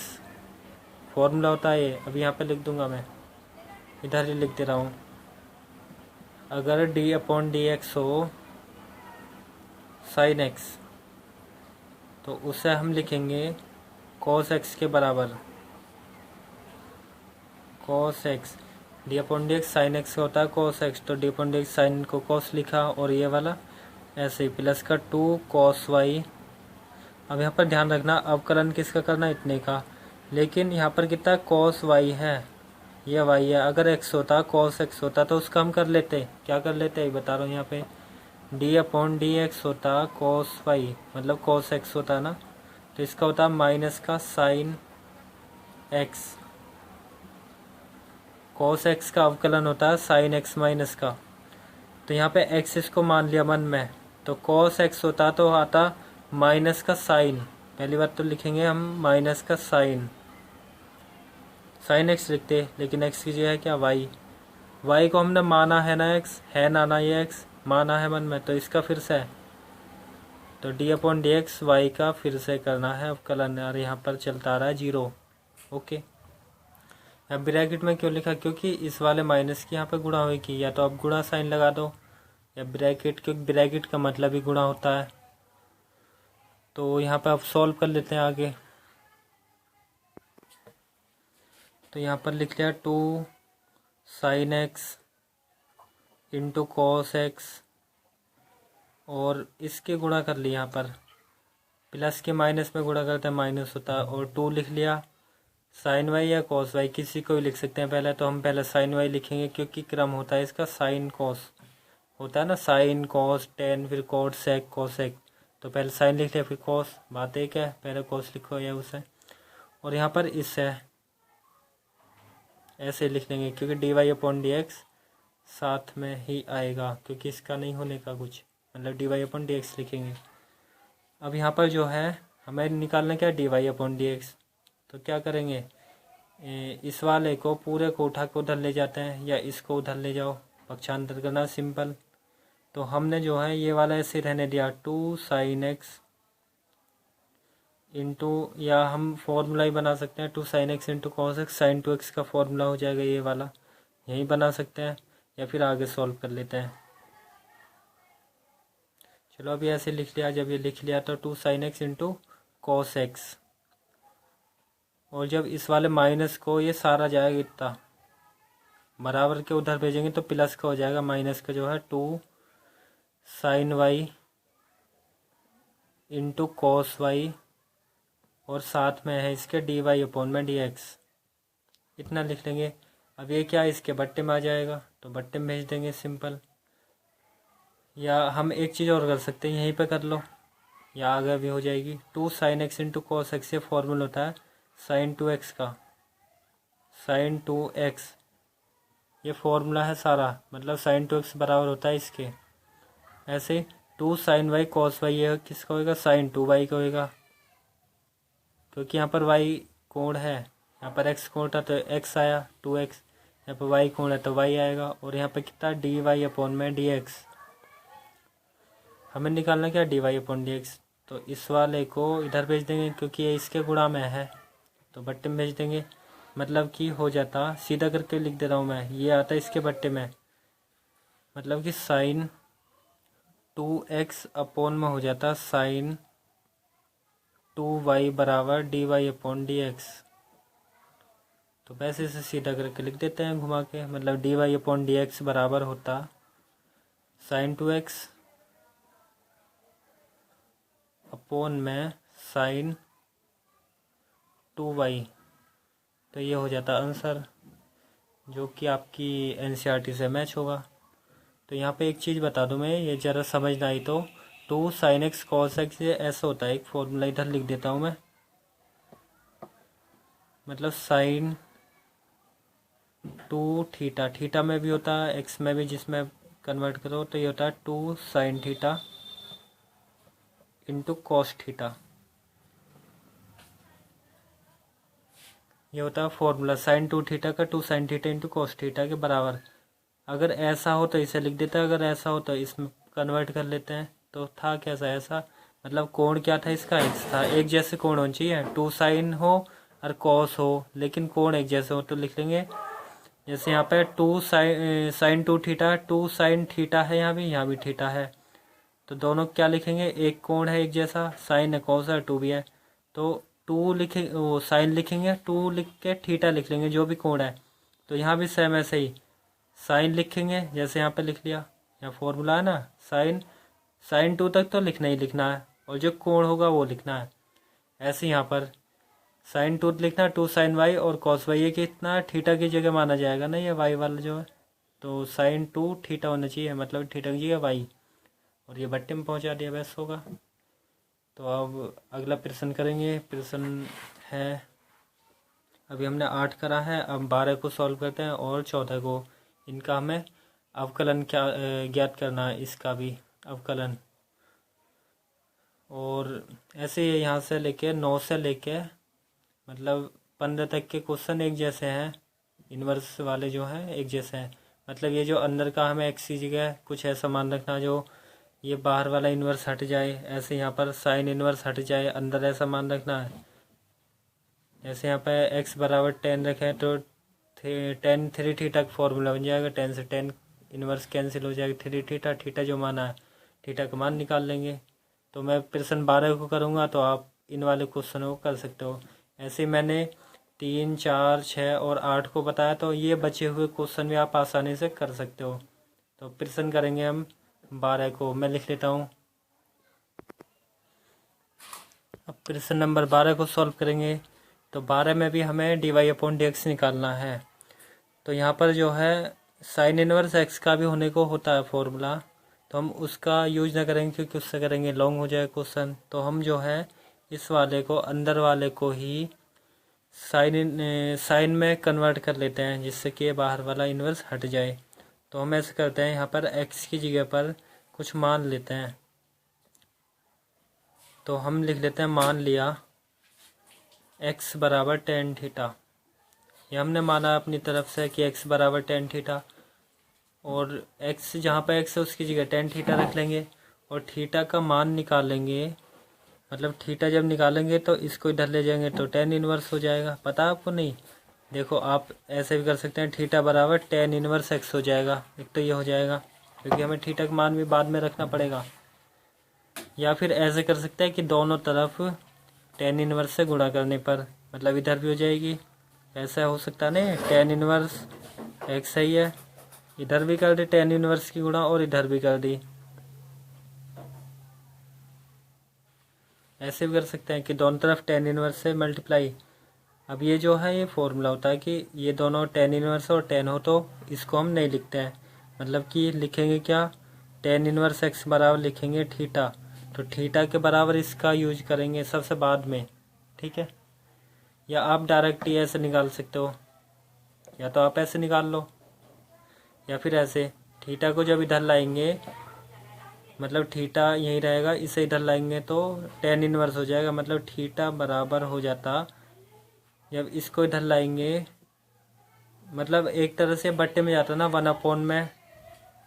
फॉर्मूला होता है ये। अभी यहाँ पे लिख दूंगा, मैं इधर ही लिख दे रहा हूँ। अगर d/dx हो sin x, तो उसे हम लिखेंगे cos x के बराबर। cos x d/dx sin x होता है cos x, तो d/dx sin को cos लिखा, और ये वाला ऐसे ही प्लस का 2 cos y। अब यहाँ पर ध्यान रखना अवकलन किसका करना, इतने का। लेकिन यहाँ पर कितना cos y है, ये y है। अगर x होता, cos x होता, तो उसका हम कर लेते। क्या कर लेते बता रहा हूँ यहाँ पे, d/dx होता cos y, मतलब cos x होता ना, तो इसका होता माइनस का sin x। cos x का अवकलन होता है sin x माइनस का। तो यहाँ पे x इसको मान लिया मन में, तो cos x होता तो आता माइनस का साइन। पहली बात तो लिखेंगे हम माइनस का साइन, साइन x लिखते, लेकिन x की जगह है क्या, y को हमने माना है ना, x है ना ये x माना है मन में, तो इसका फिर से है। तो d/dx y का फिर से करना है अवकलन, और यहाँ पर चलता आ रहा है 0। ओके, अब ब्रैकेट में क्यों लिखा, क्योंकि इस वाले माइनस की यहाँ पे गुणा होगी, या तो अब गुणा साइन लगा दो, या ब्रैकेट, क्योंकि ब्रैकेट का मतलब ही गुणा होता है। तो यहाँ पे अब सॉल्व कर लेते हैं आगे। तो यहाँ पर लिख लिया 2 sin x into cos x, और इसके गुणा कर लिया, यहाँ पर प्लस के माइनस में गुणा करते हैं माइनस होता है, और 2 लिख लिया sin y या cos y, किसी को भी लिख सकते हैं। पहले तो हम पहले sin y लिखेंगे क्योंकि क्रम होता है इसका sin cos होता है ना, sin cos tan फिर cos sec cos sec, तो पहले sin लिख लिया फिर cos, बात एक है, पहले cos लिखो या उसे। और यहाँ पर इससे ऐसे लिख लेंगे क्योंकि dy/dx साथ में ही आएगा, क्योंकि इसका नहीं होने का कुछ, मतलब dy/dx लिखेंगे। अब यहाँ पर जो है हमें निकालना क्या, dy/dx। तो क्या करेंगे, इस वाले को पूरे को उठा के उधर ले जाते हैं, या इसको उधर ले जाओ, पक्षांतर करना सिंपल। तो हमने जो है ये वाला ऐसे रहने दिया 2 sin x इंटू, या हम फॉर्मूला ही बना सकते हैं 2 sin x into cos x, sin 2x का फॉर्मूला हो जाएगा ये वाला, यही बना सकते हैं, या फिर आगे सॉल्व कर लेते हैं। चलो अभी ऐसे लिख लिया, जब ये लिख लिया तो 2 sin x into cos x, और जब इस वाले माइनस को ये सारा जाएगा इतना बराबर के उधर भेजेंगे तो प्लस का हो जाएगा, माइनस का जो है 2 sin y into cos y, और साथ में है इसके dy/dx, इतना लिख लेंगे। अब ये क्या इसके बट्टे में आ जाएगा, तो बट्टे में भेज देंगे सिंपल। या हम एक चीज़ और कर सकते हैं, यहीं पे कर लो, या आगे भी हो जाएगी। 2 sin x into cos x, ये फॉर्मूला होता है sin 2x का, sin 2x ये फॉर्मूला है सारा, मतलब sin 2x बराबर होता है इसके। ऐसे 2 sin y cos y, ये किसका होगा, sin 2y का होगा, क्योंकि यहाँ पर y कोण है, यहाँ पर x कोण था तो x आया 2x, यहाँ पर y कोण है तो y आएगा, और यहाँ पर कितना dy/dx। हमें निकालना क्या, dy/dx। तो इस वाले को इधर भेज देंगे क्योंकि ये इसके गुणा में है, तो बट्टे में भेज देंगे, मतलब कि हो जाता, सीधा करके लिख दे रहा हूँ मैं, ये आता है इसके बट्टे में, मतलब कि sin 2x अपॉन में हो जाता sin 2y बराबर dy/dx। तो वैसे इसे सीधा करके लिख देते हैं घुमा के, मतलब dy/dx बराबर होता sin 2x अपॉन में sin 2y। तो ये हो जाता आंसर, जो कि आपकी एनसीईआरटी से मैच होगा। तो यहाँ पे एक चीज़ बता दूँ मैं, ये ज़रा समझ ना आई तो 2 sin x cos x ये ऐसा होता है, एक फॉर्मूला इधर लिख देता हूँ मैं। मतलब साइन 2 थीटा, थीटा में भी होता है एक्स में भी, जिसमें कन्वर्ट करो तो ये होता है 2 sin theta into cos theta. ये होता है फॉर्मूला साइन 2 थीटा का 2 sin theta into cos theta के बराबर। अगर ऐसा हो तो इसे लिख देते हैं, अगर ऐसा हो तो इसमें कन्वर्ट कर लेते हैं। तो था कैसा ऐसा, मतलब कोण क्या था इसका, एक्स था। एक जैसे कोण होना चाहिए, 2 साइन हो और कॉस हो, लेकिन कोण एक जैसे हो तो लिख लेंगे। जैसे यहाँ पे 2 साइन 2 थीटा, 2 साइन थीटा है, यहाँ भी थीटा है, तो दोनों क्या लिखेंगे, एक कोण है एक जैसा, साइन है कॉस है 2 भी है, तो 2 लिखे वो साइन लिखेंगे, 2 लिख के थीटा लिख लेंगे जो भी कोण है। तो यहाँ भी सेम ऐसे ही साइन लिखेंगे, जैसे यहाँ पे लिख लिया, यहाँ फॉर्मूला है ना, साइन 2 तक तो लिखना ही लिखना है, और जो कोण होगा वो लिखना है। ऐसे यहाँ पर साइन 2 लिखना, 2 साइन वाई और कॉस वाई, ये कितना थीटा की जगह माना जाएगा ना, ये वाई वाला जो है, तो साइन 2 थीटा होना चाहिए, मतलब थीटा की जगह वाई, और ये बट्टे में पहुँचा दिया, बस होगा। तो अब अगला प्रश्न करेंगे। प्रश्न है, अभी हमने 8 करा है, अब 12 को सॉल्व करते हैं और 14 को। इनका हमें अवकलन क्या ज्ञात करना है, इसका भी अवकलन। और ऐसे ही यहाँ से लेके 9 से लेके मतलब 15 तक के क्वेश्चन एक जैसे हैं, इन्वर्स वाले जो हैं एक जैसे हैं। मतलब ये जो अंदर का हमें एक्स की जगह कुछ ऐसा मान रखना जो ये बाहर वाला इन्वर्स हट जाए, ऐसे यहाँ पर साइन इन्वर्स हट जाए, अंदर ऐसा मान रखना है। जैसे यहाँ पे x बराबर 10 रखें तो 10 3 थीटा का फॉर्मूला बन जाएगा, 10 से 10 इन्वर्स कैंसिल हो जाएगा, 3 थीटा, थीटा जो माना है थीटा का मान निकाल लेंगे। तो मैं प्रश्न 12 को करूँगा, तो आप इन वाले क्वेश्चनों को कर सकते हो। ऐसे मैंने 3 4 6 और 8 को बताया, तो ये बचे हुए क्वेश्चन भी आप आसानी से कर सकते हो। तो प्रश्न करेंगे हम 12 को, मैं लिख लेता हूँ। अब प्रश्न नंबर 12 को सॉल्व करेंगे, तो 12 में भी हमें dy अपॉन dx निकालना है। तो यहाँ पर जो है साइन इनवर्स x का भी होने को होता है फॉर्मूला, तो हम उसका यूज ना करेंगे क्योंकि उससे करेंगे लॉन्ग हो जाए क्वेश्चन। तो हम जो है इस वाले को, अंदर वाले को ही साइन में कन्वर्ट कर लेते हैं, जिससे कि बाहर वाला इन्वर्स हट जाए। तो हम ऐसे करते हैं, यहाँ पर x की जगह पर कुछ मान लेते हैं। तो हम लिख लेते हैं, मान लिया x बराबर 10 थीटा। ये हमने माना अपनी तरफ से कि x बराबर 10 थीटा, और x जहाँ पर x है उसकी जगह 10 थीटा रख लेंगे, और थीटा का मान निकालेंगे। मतलब थीटा जब निकालेंगे तो इसको इधर ले जाएंगे तो 10 इन्वर्स हो जाएगा। पता आपको नहीं, देखो आप ऐसे भी कर सकते हैं, थीटा बराबर 10 इन्वर्स x हो जाएगा। एक तो ये हो जाएगा, क्योंकि हमें थीटा का मान भी बाद में रखना पड़ेगा। या फिर ऐसे कर सकते हैं कि दोनों तरफ 10 इन्वर्स से गुणा करने पर, मतलब इधर भी हो जाएगी, ऐसा हो सकता नहीं, 10 इन्वर्स x सही है, इधर भी कर दी 10 इन्वर्स की गुणा और इधर भी कर दी। ऐसे भी कर सकते हैं कि दोनों तरफ 10 इन्वर्स से मल्टीप्लाई। अब ये जो है ये फॉर्मूला होता है कि ये दोनों 10 इन्वर्स और 10 हो तो इसको हम नहीं लिखते हैं, मतलब कि लिखेंगे क्या, 10 इन्वर्स x बराबर लिखेंगे थीटा, तो थीटा के बराबर इसका यूज करेंगे सबसे बाद में, ठीक है। या आप डायरेक्ट ही ऐसे निकाल सकते हो, या तो आप ऐसे निकाल लो, या फिर ऐसे थीटा को जब इधर लाएंगे, मतलब थीटा यही रहेगा, इसे इधर लाएंगे तो 10 इन्वर्स हो जाएगा, मतलब थीटा बराबर हो जाता, जब इसको इधर लाएंगे मतलब एक तरह से बट्टे में जाता ना, 1 अपॉन में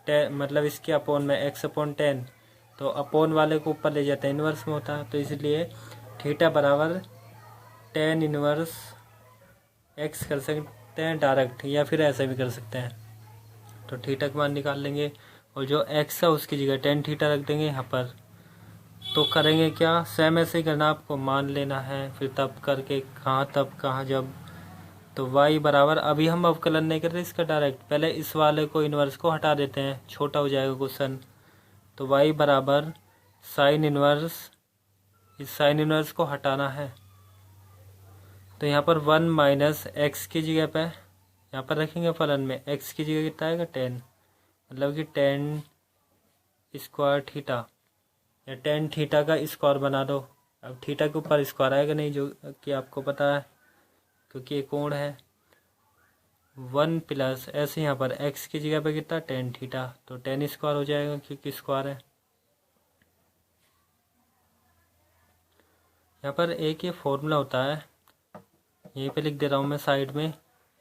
10, मतलब इसके अपॉन में x अपॉन 10, तो अपॉन वाले को ऊपर ले जाता है, इन्वर्स में होता है, तो इसलिए थीटा बराबर 10 इन्वर्स x कर सकते हैं डायरेक्ट, या फिर ऐसे भी कर सकते हैं। तो थीटा का मान निकाल लेंगे, और जो x है उसकी जगह 10 थीटा रख देंगे यहाँ पर। तो करेंगे क्या, सेम ऐसे ही करना, आपको मान लेना है, फिर तब करके कहाँ तब कहाँ जब। तो y बराबर, अभी हम अवकलन नहीं कर रहे इसका डायरेक्ट, पहले इस वाले को इन्वर्स को हटा देते हैं, छोटा हो जाएगा क्वेश्चन। तो y बराबर साइन इन्वर्स, इस साइन इन्वर्स को हटाना है, तो यहाँ पर 1 माइनस एक्स की जगह पे यहाँ पर रखेंगे फलन में, एक्स की जगह कितना आएगा 10, मतलब कि 10 स्क्वायर थीटा या 10 थीटा का स्क्वायर बना दो। अब थीटा के ऊपर स्क्वायर आएगा नहीं, जो कि आपको पता है क्योंकि ये कोण है। 1 प्लस ऐसे यहाँ पर एक्स की जगह पे कितना 10 थीटा, तो 10 स्क्वायर हो जाएगा क्योंकि स्क्वायर है। यहाँ पर एक ये फॉर्मूला होता है, यहीं पे लिख दे रहा हूँ मैं साइड में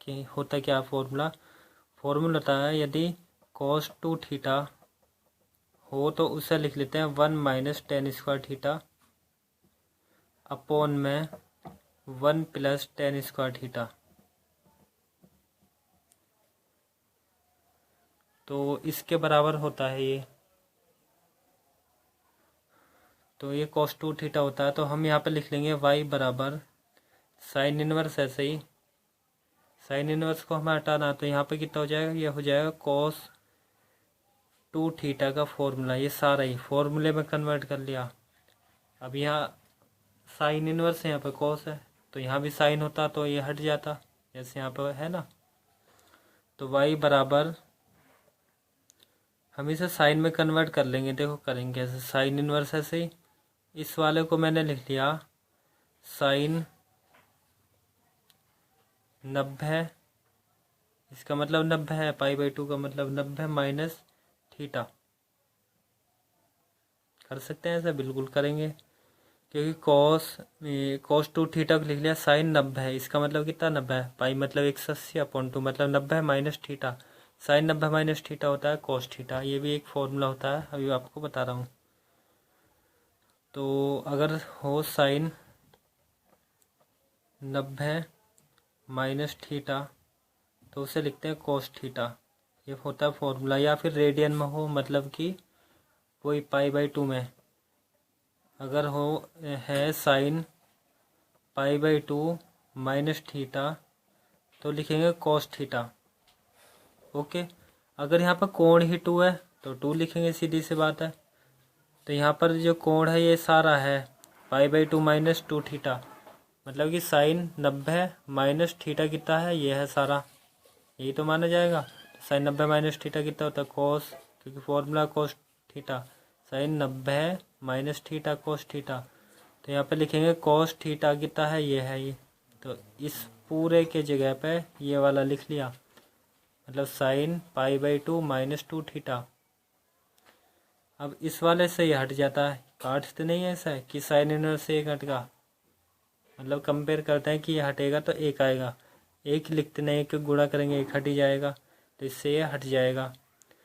कि होता क्या फॉर्मूला होता है, यदि cos 2 थीटा हो तो उसे लिख लेते हैं 1 माइनस 10 स्क्वायर थीटा अपॉन में 1 प्लस 10 स्क्वायर थीटा। तो इसके बराबर होता है ये, तो ये cos 2 थीटा होता है। तो हम यहाँ पे लिख लेंगे y बराबर साइन इनवर्स, ऐसे ही साइन इनवर्स को हमें हटाना, तो यहाँ पे कितना हो जाएगा, ये हो जाएगा cos 2 थीटा का फॉर्मूला, ये सारा ही फॉर्मूले में कन्वर्ट कर लिया। अब यहाँ साइन इनवर्स है, यहाँ पे cos है, तो यहाँ भी साइन होता तो ये हट जाता, जैसे यहाँ पे है ना। तो y बराबर हम इसे साइन में कन्वर्ट कर लेंगे, देखो करेंगे कैसे, साइन इनवर्स ऐसे ही इस वाले को मैंने लिख लिया साइन 90, इसका मतलब 90 है, पाई/2 का मतलब 90 माइनस थीटा। कर सकते हैं ऐसा, बिल्कुल करेंगे, क्योंकि cos 2 थीटा को लिख लिया साइन 90 है, इसका मतलब कितना 90 है, पाई मतलब 180/2 मतलब 90 minus theta. Sine 90 minus theta होता है cos थीटा, ये भी एक फॉर्मूला होता है, अभी आपको बता रहा हूँ। तो अगर हो साइन 90 माइनस थीटा तो उसे लिखते हैं cos थीटा, ये होता है फॉर्मूला। या फिर रेडियन में हो, मतलब कि वही पाई/2 में अगर हो है साइन पाई/2 माइनस थीटा तो लिखेंगे cos थीटा। ओके, अगर यहाँ पर कोण ही 2 है तो 2 लिखेंगे, सीधी सी बात है। तो यहाँ पर जो कोण है ये सारा है पाई/2 माइनस 2 थीटा, मतलब कि साइन 90 माइनस थीटा कितना है, ये है सारा, यही तो माना जाएगा। तो साइन 90 माइनस थीटा कितना होता है cos, क्योंकि formula cos theta, sine 90 minus theta cos theta. तो यहाँ पे लिखेंगे cos थीटा कितना है, ये है ये। तो इस पूरे के जगह पे ये वाला लिख लिया, मतलब साइन पाई/2 माइनस 2 थीटा। अब इस वाले से ये हट जाता है, काटते नहीं है ऐसा है कि साइन इनवर्स से एक हटेगा, मतलब कंपेयर करते हैं कि ये हटेगा तो एक आएगा, एक लिखते नहीं, एक गुणा करेंगे एक हट ही जाएगा, तो इससे ये हट जाएगा।